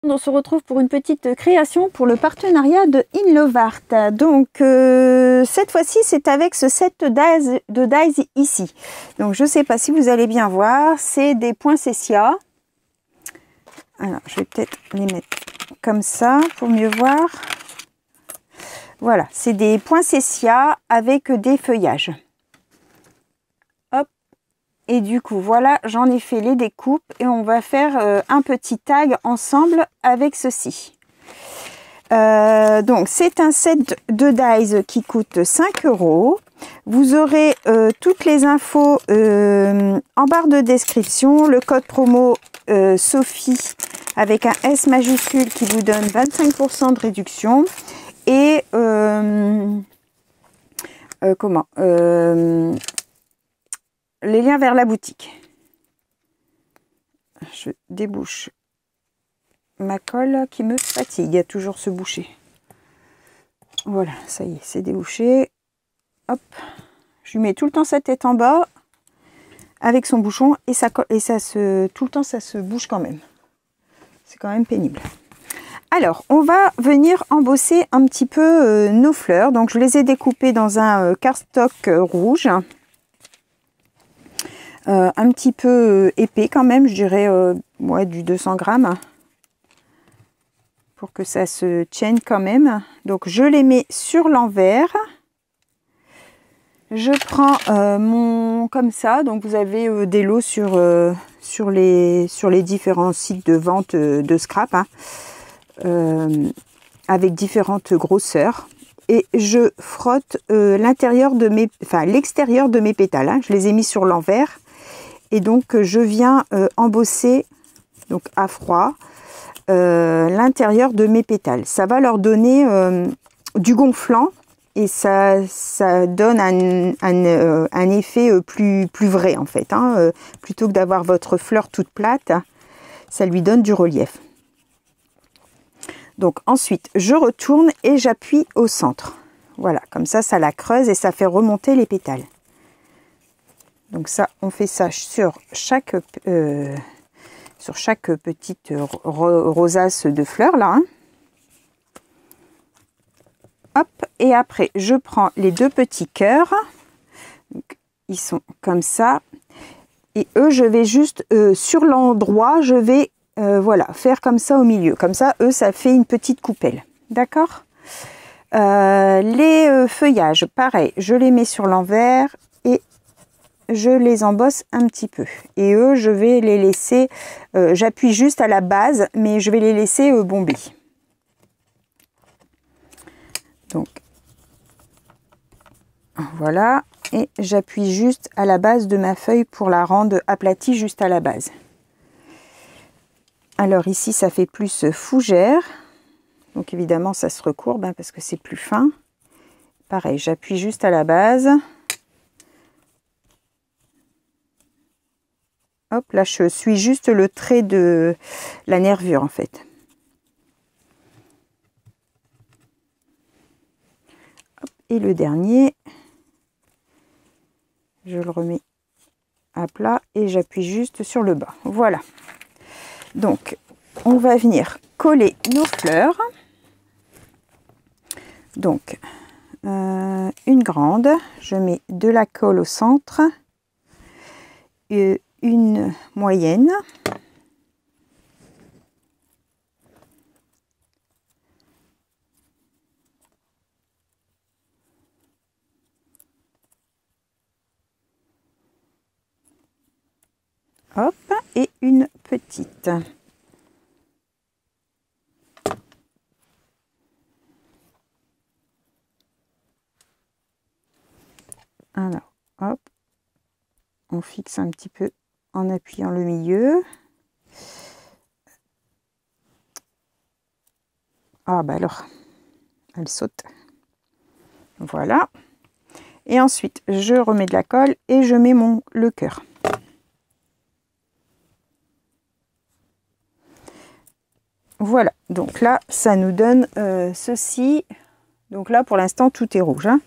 On se retrouve pour une petite création pour le partenariat de Inlovart. Donc cette fois-ci c'est avec ce set de dies ici. Donc je ne sais pas si vous allez bien voir, c'est des poinsettias. Alors je vais peut-être les mettre comme ça pour mieux voir. Voilà, c'est des poinsettias avec des feuillages. Hop. Et du coup, voilà, j'en ai fait les découpes et on va faire un petit tag ensemble avec ceci. Donc, c'est un set de dies qui coûte 5 €. Vous aurez toutes les infos en barre de description. Le code promo Sophie avec un S majuscule qui vous donne 25% de réduction. Et les liens vers la boutique. Je débouche ma colle qui me fatigue. Il y a toujours ce boucher. Voilà, ça y est, c'est débouché. Hop, je lui mets tout le temps sa tête en bas avec son bouchon et tout le temps ça se bouge quand même. C'est quand même pénible. Alors, on va venir embosser un petit peu nos fleurs. Donc, je les ai découpées dans un cardstock rouge. Un petit peu épais quand même, je dirais ouais, du 200 grammes. Pour que ça se tienne quand même. Donc, je les mets sur l'envers. Je prends comme ça. Donc, vous avez des lots sur les différents sites de vente de scrap. Hein. Avec différentes grosseurs et je frotte l'extérieur de mes pétales, hein. Je les ai mis sur l'envers et donc je viens embosser donc à froid l'intérieur de mes pétales. Ça va leur donner du gonflant et ça donne un effet plus vrai en fait, hein. Plutôt que d'avoir votre fleur toute plate, ça lui donne du relief. Donc ensuite, je retourne et j'appuie au centre. Voilà, comme ça, ça la creuse et ça fait remonter les pétales. Donc ça, on fait ça sur chaque petite rosace de fleurs là. Hein. Hop, et après, je prends les deux petits cœurs. Donc, ils sont comme ça. Et eux, je vais juste, sur l'endroit, je vais voilà, faire comme ça au milieu. Comme ça, eux, ça fait une petite coupelle. D'accord? Les feuillages, pareil, je les mets sur l'envers et je les embosse un petit peu. Et eux, je vais les laisser, j'appuie juste à la base, mais je vais les laisser bomber. Donc, voilà. Et j'appuie juste à la base de ma feuille pour la rendre aplatie juste à la base. Alors ici, ça fait plus fougère. Donc évidemment, ça se recourbe hein, parce que c'est plus fin. Pareil, j'appuie juste à la base. Hop, là, je suis juste le trait de la nervure en fait. Hop, et le dernier, je le remets à plat et j'appuie juste sur le bas. Voilà. Donc, on va venir coller nos fleurs. Donc, une grande, je mets de la colle au centre, une moyenne, hop, et une petite. Alors, hop, on fixe un petit peu en appuyant le milieu. Ah bah alors, elle saute. Voilà. Et ensuite, je remets de la colle et je mets le cœur. Voilà, donc là, ça nous donne ceci. Donc là, pour l'instant, tout est rouge. Hein.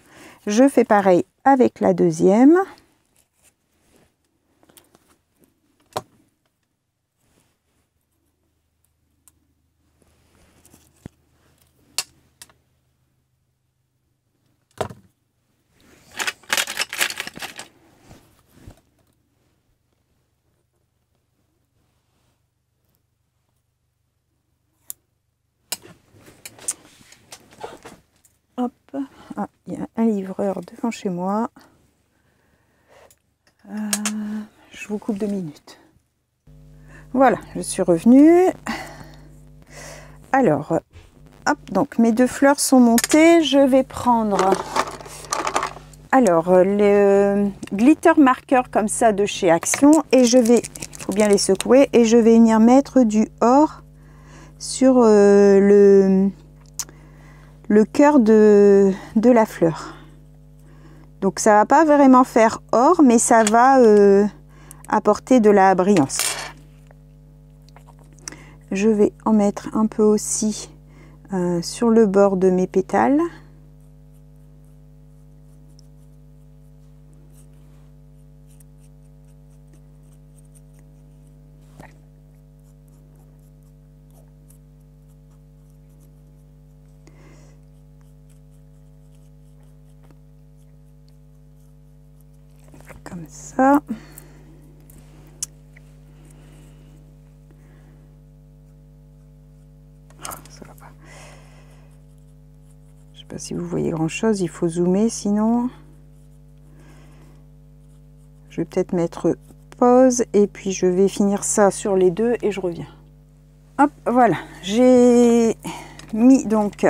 Je fais pareil avec la deuxième. Hop, ah, il y a un livreur devant chez moi. Je vous coupe 2 minutes. Voilà, je suis revenue. Alors, hop, donc mes 2 fleurs sont montées. Je vais prendre alors le glitter marker comme ça de chez Action et je vais, il faut bien les secouer, et je vais venir mettre du or sur le cœur de la fleur. Donc ça va pas vraiment faire or, mais ça va apporter de la brillance. Je vais en mettre un peu aussi sur le bord de mes pétales. Comme ça. Ça va pas. Je sais pas si vous voyez grand chose, il faut zoomer sinon. Je vais peut-être mettre pause et puis je vais finir ça sur les 2 et je reviens. Hop, voilà, j'ai mis donc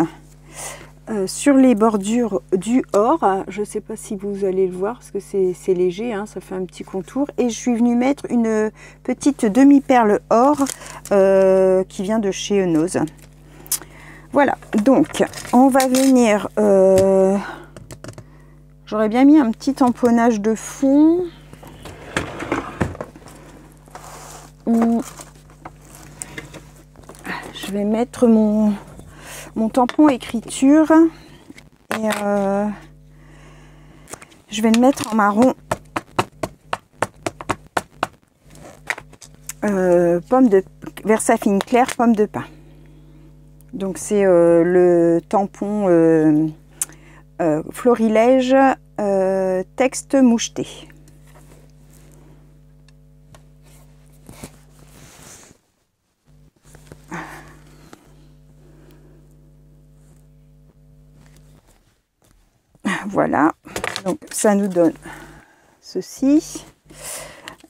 sur les bordures du or. Je ne sais pas si vous allez le voir parce que c'est léger, hein, ça fait un petit contour. Et je suis venue mettre une petite demi-perle or qui vient de chez Nose. Voilà, donc on va venir... j'aurais bien mis un petit tamponnage de fond. Je vais mettre mon tampon écriture et je vais le mettre en marron Versafine clair pomme de pin. Donc c'est le tampon Florilège texte moucheté. Voilà, donc ça nous donne ceci.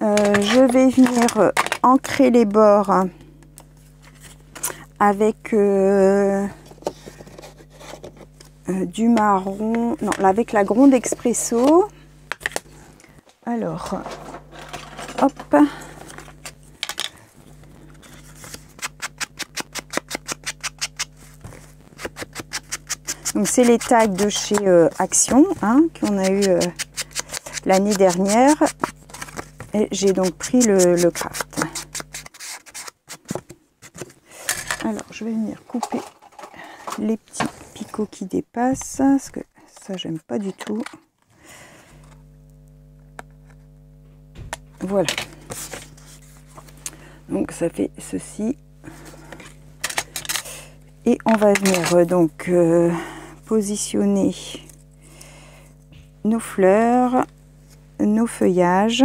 Je vais venir ancrer les bords avec du marron, non, avec la Gronde Expresso. Alors, hop. Donc c'est les tags de chez Action, hein, qu'on a eu l'année dernière. Et j'ai donc pris le craft. Alors je vais venir couper les petits picots qui dépassent, parce que ça j'aime pas du tout. Voilà. Donc ça fait ceci. Et on va venir donc positionner nos fleurs, nos feuillages.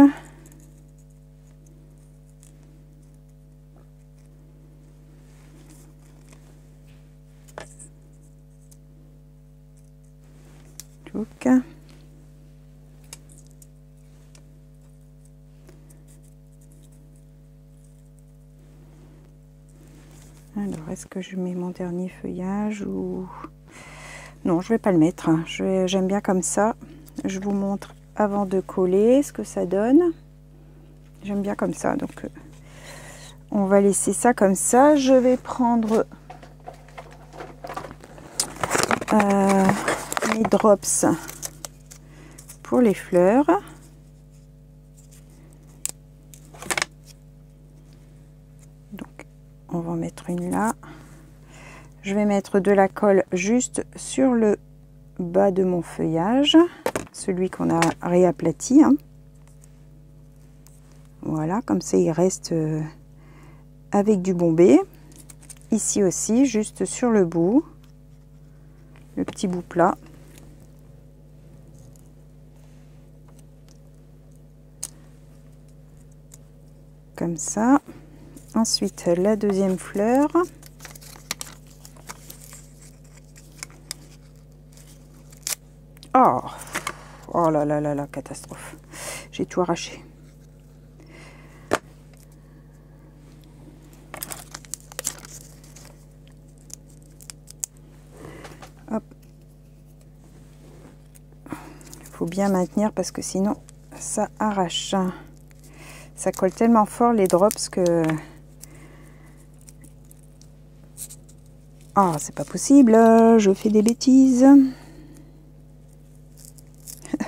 Donc, alors, est-ce que je mets mon dernier feuillage ou... Non, je vais pas le mettre. J'aime bien comme ça. Je vous montre avant de coller ce que ça donne. J'aime bien comme ça. Donc, on va laisser ça comme ça. Je vais prendre mes drops pour les fleurs. Donc, on va en mettre une là. Je vais mettre de la colle juste sur le bas de mon feuillage, celui qu'on a réaplati, hein. Voilà, comme ça il reste avec du bombé. Ici aussi, juste sur le bout, le petit bout plat. Comme ça. Ensuite, la deuxième fleur. Oh, oh là là là là, catastrophe. J'ai tout arraché. Hop. Il faut bien maintenir parce que sinon ça arrache. Ça colle tellement fort les drops que... Ah, c'est pas possible, je fais des bêtises.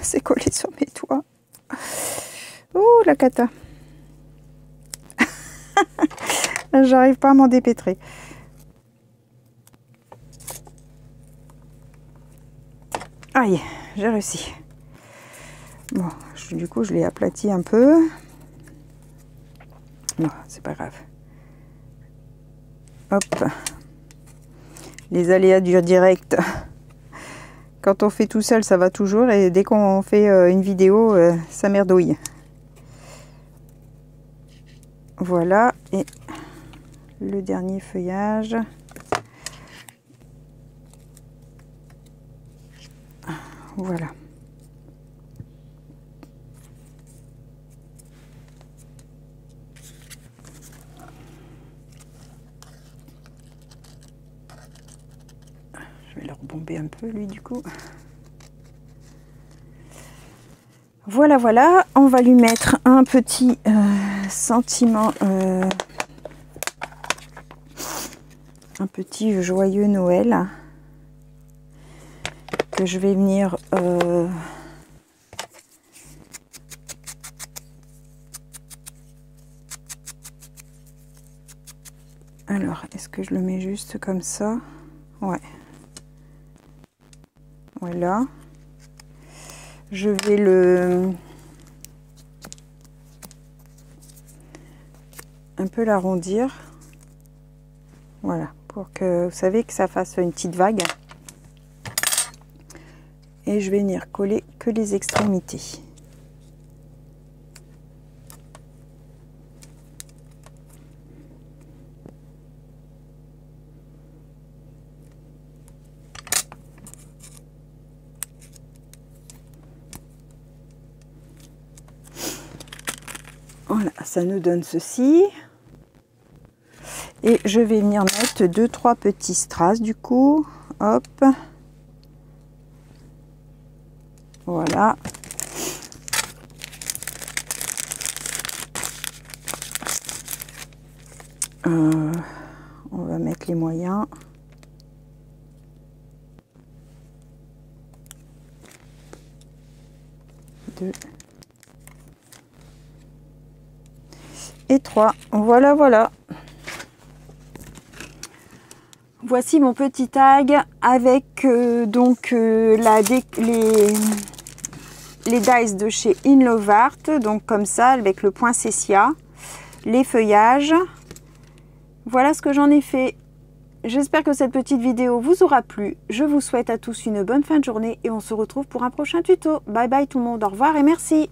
C'est collé sur mes doigts. Ouh, la cata. J'arrive pas à m'en dépêtrer. Aïe, j'ai réussi. Bon, du coup, je l'ai aplati un peu. Non, c'est pas grave. Hop. Les aléas du direct. Quand on fait tout seul, ça va toujours. Et dès qu'on fait une vidéo, ça merdouille. Voilà. Et le dernier feuillage. Voilà. Je vais le rebomber un peu, lui, du coup. Voilà, voilà. On va lui mettre un petit sentiment, un petit joyeux Noël que je vais venir alors, est-ce que je le mets juste comme ça? Ouais. Voilà. Je vais le... un peu l'arrondir. Voilà. Pour que, vous savez, que ça fasse une petite vague. Et je vais venir coller que les extrémités. Voilà, ça nous donne ceci. Et je vais venir mettre 2-3 petits strass du coup. Hop. Voilà. On va mettre les moyens. Deux. Et 3. Voilà, voilà. Voici mon petit tag avec donc les dies de chez In Love Art, donc comme ça avec le poinsettia, les feuillages. Voilà ce que j'en ai fait. J'espère que cette petite vidéo vous aura plu. Je vous souhaite à tous une bonne fin de journée et on se retrouve pour un prochain tuto. Bye bye tout le monde, au revoir et merci.